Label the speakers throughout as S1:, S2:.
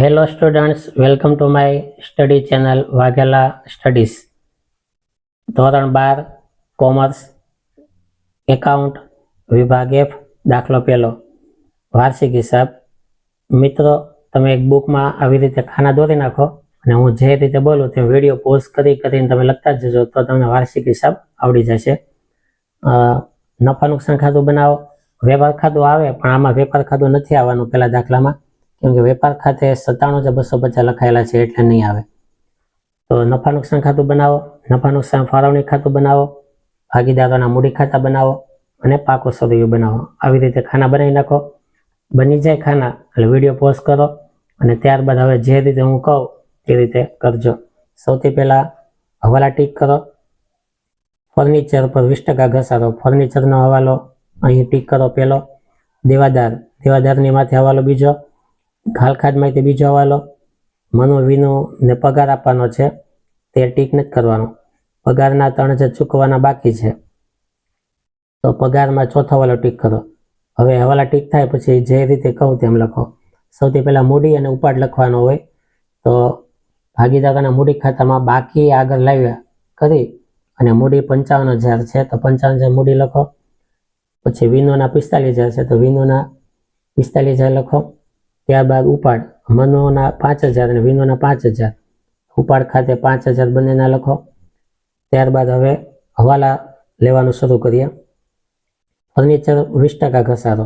S1: Hello students, welcome to my study channel Vaghela studies. ધોરણ 12 commerce account વિભાગ F દાખલો પહેલો વાર્ષિક હિસાબ. મિત્રો, તમે એક બુકમાં આવી રીતે ખાના દોરી નાખો અને હું જે રીતે બોલું તે વિડીયો પોઝ કરીને તમે લખતા જજો તો તમને વાર્ષિક હિસાબ આવડી જશે. નફા નુકસાન ખાતું બનાવો. વેપાર ખાતું આવે પણ આમાં વેપાર ખાતું નથી આવવાનું પેલા દાખલામાં, કેમ કે વેપાર ખાતે 97,250 લખાયેલા છે એટલે નહીં આવે. તો નફા નુકસાન ખાતું બનાવો, નફા નુકસાન ફાળવણી ખાતું બનાવો, ભાગીદારોના મૂડી ખાતા બનાવો અને પાકો સદૈયો બનાવો. આવી રીતે ખાના બનાવી નાખો. બની જાય ખાના એટલે વિડીયો પોઝ કરો અને ત્યારબાદ હવે જે રીતે હું કહું તે રીતે કરજો. સૌથી પહેલા હવાલા ટીક કરો. ફર્નિચર પર 20% ઘસારો. ફર્નિચરનો હવાલો અહીં ટીક કરો પહેલો. દેવાદારની માથે હવાલો બીજો. ખાલખાદ માહિતી બીજો હવાલો. મનો વિનો ને પગાર આપવાનો છે તે ટીક નથી કરવાનો. પગારના 3,000 ચૂકવવાના બાકી છે તો પગારમાં ચોથો હવાલો ટીક કરો. હવે હવાલા ટીક થાય પછી જે રીતે કહું તેમ લખો. સૌથી પહેલા મૂડી અને ઉપાડ લખવાનો હોય તો ભાગીદારોના મૂડી ખાતામાં બાકી આગળ લાવ્યા કરી અને મૂડી 55,000 છે તો 55,000 મૂડી લખો. પછી વિનોના 45,000 છે તો વિનોના 45,000 લખો. ત્યારબાદ ઉપાડ મનોના 5,000 અને વિનોના 5,000. ઉપાડ ખાતે 5,000 બંનેના લખો. ત્યારબાદ હવે હવાલા લેવાનું શરૂ કરીએ. ફર્નિચર 20% ઘસારો.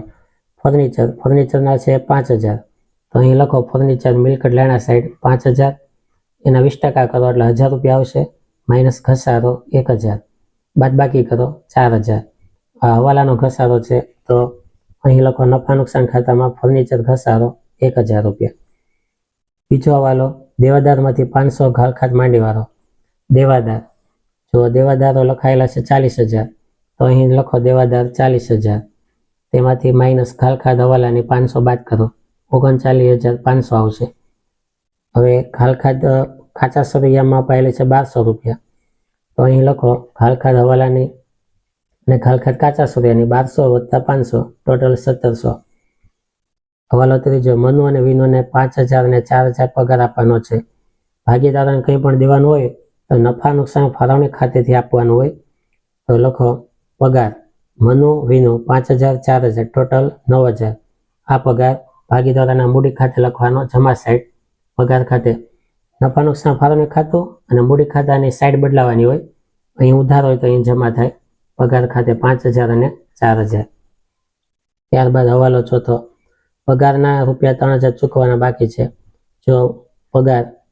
S1: ફર્નિચરના છે 5,000 તો અહીં લખો ફર્નિચર મિલકત લેણા સાઈડ 5,000, એના 20% કરો એટલે 1,000 રૂપિયા આવશે. માઇનસ ઘસારો 1,000, બાદ બાકી કરો 4,000. આ હવાલાનો ઘસારો છે તો અહીં લખો નફા નુકસાન ખાતામાં ફર્નિચર ઘસારો 1,000 રૂપિયા. બીજો હવાલો દેવાદારમાંથી 500 ઘાલખાત માંડીવાળો. દેવાદારો લખાયેલા છે 40,000 તો અહીં લખો દેવાદાર 40,000, તેમાંથી માઇનસ ઘાલખાત હવાલાની 500 બાદ કરો 39,500 આવશે. હવે ઘાલખાત કાચા સરિયામાં અપાયેલી છે 1,200 રૂપિયા તો અહીં લખો ઘાલખાત હવાલાની અને ઘાલખાત કાચા સરિયાની 1,200 + 500 ટોટલ 1,700. હવાલો ત્રીજો મનુ અને વિનોને 5,000 અને 4,000 પગાર આપવાનો છે. ભાગીદારોને કંઈ પણ દેવાનું હોય તો નફા નુકસાન ફાળવણી ખાતેથી આપવાનું હોય તો લખો પગાર મનુ વિનો 5,000 4,000 ટોટલ 9,000. આ પગાર ભાગીદારોના મૂડી ખાતે લખવાનો જમા સાઈડ પગાર ખાતે. નફા નુકસાન ફાળવણી ખાતું અને મૂડી ખાતાની સાઈડ બદલાવાની હોય. અહીં ઉધાર હોય તો અહીં જમા થાય પગાર ખાતે 5,000 અને 4,000. ત્યારબાદ હવાલો ચોથો પગારના રૂપિયા 3,000 ચૂકવવાના બાકી છે. જો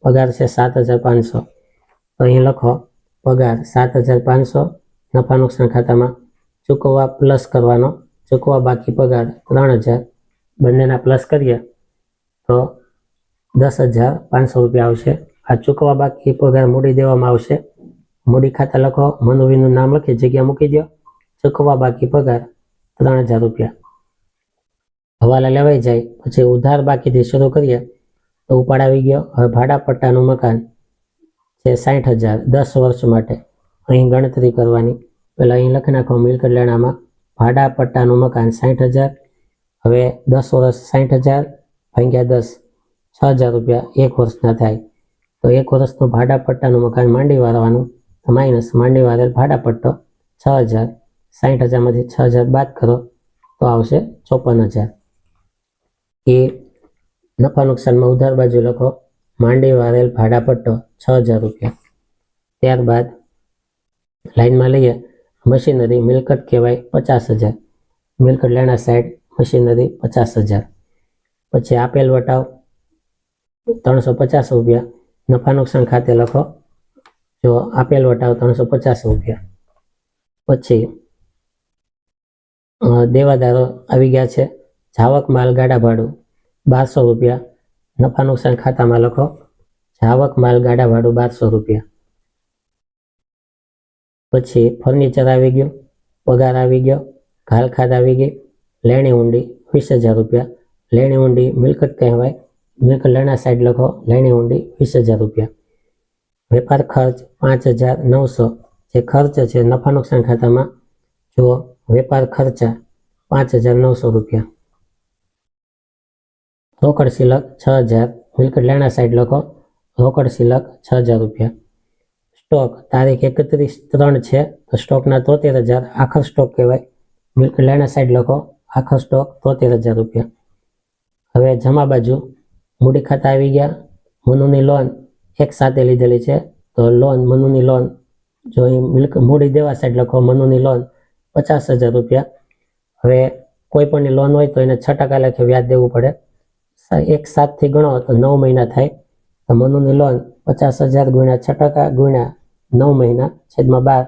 S1: પગાર છે 7,500 તો અહીં લખો પગાર 7,500 નફા નુકસાન ખાતામાં ચૂકવવા પ્લસ કરવાનો. ચૂકવવા બાકી પગાર 3,000 બંનેના પ્લસ કરીએ તો 10,500 રૂપિયા આવશે. આ ચૂકવવા બાકી પગાર મૂડી દેવામાં આવશે. મૂડી ખાતા લખો. મનુવીનું નામ લખી જગ્યા મૂકી દો. ચૂકવવા બાકી પગાર 3,000 રૂપિયા. હવાલા લેવાઈ જાય પછી ઉધાર બાકીથી શરૂ કરીએ તો ઉપાડ આવી ગયો. હવે ભાડા પટ્ટાનું મકાન છે 60,000 10 વર્ષ માટે. અહીં ગણતરી કરવાની. પહેલાં અહીં લખી નાખો મિલકત લેણામાં ભાડા પટ્ટાનું મકાન 60,000. હવે 10 વર્ષ 60,000 ભાગ્યા 10 6,000 રૂપિયા 1 વર્ષના થાય તો 1 વર્ષનું ભાડા પટ્ટાનું મકાન માંડી વાળવાનું માઇનસ માંડી વાળેલ ભાડા પટ્ટો 6,000. 60,000માંથી 6,000 બાદ કરો તો આવશે 54,000. એ નફા નુકસાનમાં ઉધાર બાજુ લખો માંડી વાળેલ ભાડા પટ્ટો 6,000 રૂપિયા. ત્યારબાદ લાઈનમાં લઈએ મશીનરી મિલકત કહેવાય 50,000. મિલકત લેણા સાઈડ મશીનરી 50,000. પછી આપેલ વટાવ 350 રૂપિયા. નફા નુકસાન ખાતે લખો જો આપેલ વટાવ 350 રૂપિયા. પછી દેવાદારો આવી ગયા છે. જાવક માલ ગાડા ભાડું 1,200 રૂપિયા. નફા નુકસાન ખાતામાં લખો જાવક માલ ગાડા ભાડું 1,200 રૂપિયા. પછી ફર્નિચર આવી ગયું, પગાર આવી ગયો, ઘાલખાત આવી ગઈ, લેણી ઊંડી 20,000 રૂપિયા. લેણી ઊંડી મિલકત કહેવાય. મિલકત લેણા સાઈડ લખો લેણી ઊંડી 20,000 રૂપિયા. વેપાર ખર્ચ 5,900 જે ખર્ચ છે નફા નુકસાન ખાતામાં જો વેપાર ખર્ચા 5,900 રૂપિયા. રોકડ શિલક 6,000 મિલકત લેણા સાઈડ લખો, રોકડ શિલક 6,000 રૂપિયા. સ્ટોક તારીખ 31/3 છે તો સ્ટોકના 73,000 આખર સ્ટોક કહેવાય. મિલકત લેણા સાઈડ લખો, આખો સ્ટોક 73,000 રૂપિયા. હવે જમા બાજુ મૂડી ખાતા આવી ગયા. મનુની લોન એક સાથે લીધેલી છે તો લોન, મનુની લોન, જો મિલકત મૂડી દેવા સાઈડ લખો, મનુની લોન 50,000 રૂપિયા. હવે કોઈ પણની લોન હોય તો એને 6% લેખે વ્યાજ દેવું પડે. 1/7 ગણો તો 9 મહિના થાય. તો મનુની લોન 50,000 ગુણ્યા 6% ગુણ્યા 9 મહિના છેદમાં 12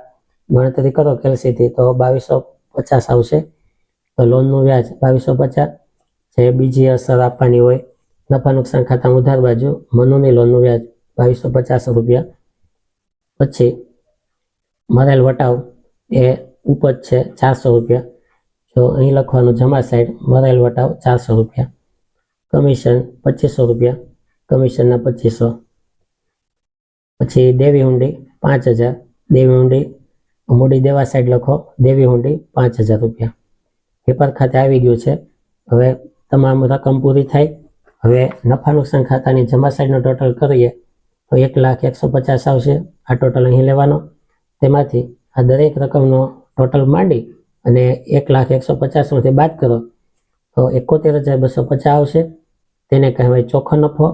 S1: ગણતરી કરો કેલ્સીથી તો 2250 આવશે. તો લોનનું વ્યાજ 2250. જે બીજી અસર આપવાની હોય, નફા નુકસાન ખાતામાં ઉધાર બાજુ મનુની લોનનું વ્યાજ 2250 રૂપિયા. પછી મરેલ વટાવ એ ઉપજ છે 400 રૂપિયા. જો અહીં લખવાનું જમા સાઈડ મરેલ વટાવ 400 રૂપિયા. કમિશન 2500 રૂપિયા, કમિશનના 2500. પછી દેવી હુંડી 5,000, દેવી હુંડી મૂડી દેવા સાઈડ લખો, દેવી હુંડી 5,000 રૂપિયા. વેપાર ખાતે આવી ગયું છે. હવે તમામ રકમ પૂરી થાય. હવે નફા નુકસાન ખાતાની જમા સાઈડનો ટોટલ કરીએ તો 1,150,000 આવશે. આ ટોટલ અહીં લેવાનો. તેમાંથી આ દરેક રકમનો ટોટલ માંડી અને 1,150,000માંથી બાદ કરો તો 71,250 આવશે. તેને કહેવાય ચોખ્ખો નફો.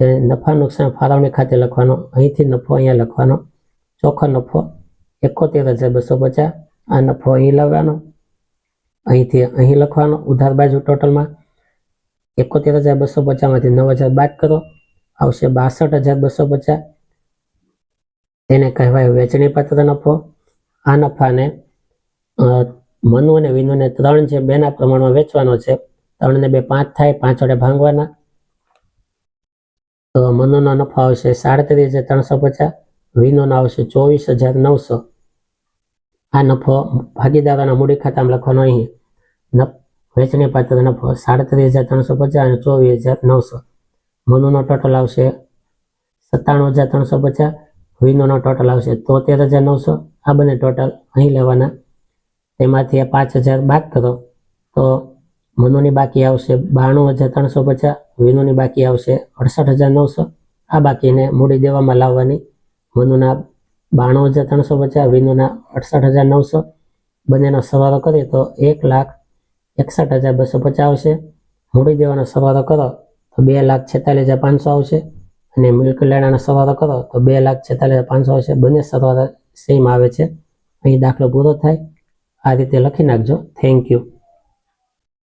S1: જે નફા નુકસાન ફાળવણી ખાતે લખવાનો, અહીંથી નફો અહીંયા લખવાનો. ચોખ્ખો નફો 71,250. આ નફો અહીં લાવવાનો, અહીંથી અહીં લખવાનો. ઉધાર બાજુ ટોટલમાં 71,250માંથી 9,000 બાદ કરો, આવશે 62,250. તેને કહેવાય વેચણી પાત્ર નફો. આ નફાને મનુ અને વિનુને 3/2 પ્રમાણમાં વેચવાનો છે. 3 ને 2 5 થાય, 5 વડે ભાંગવાના. તો મનુનો નફો આવશે 37,350, વિનુનો આવશે 24,900. આ નફો ભાગીદારોના મૂડી ખાતામાં લખવાનો. અહીં વેચણી પાત્ર નફો 37,350 અને 24,900. મનુનો ટોટલ આવશે 97,350, વિનુનો ટોટલ આવશે 73,900. આ બંને ટોટલ અહીં લેવાના. તેમાંથી આ 5,000 બાદ કરો તો મનુની બાકી આવશે 92,350, વિનુની બાકી આવશે 68,900. આ બાકીને મૂડી દેવામાં લાવવાની. મનુના 92,350, વિનુના 68,900. બંનેનો સરવાળો કરીએ તો 1,61,250 આવશે. મૂડી દેવાનો સરવાળો કરો તો 2,46,500 આવશે. અને મિલકત લેણાનો સરવાળો કરો તો 2,46,500 આવશે. બંને સરવાળો સેમ આવે છે. અહીં દાખલો પૂરો થાય. આ રીતે લખી નાખજો. Thank you.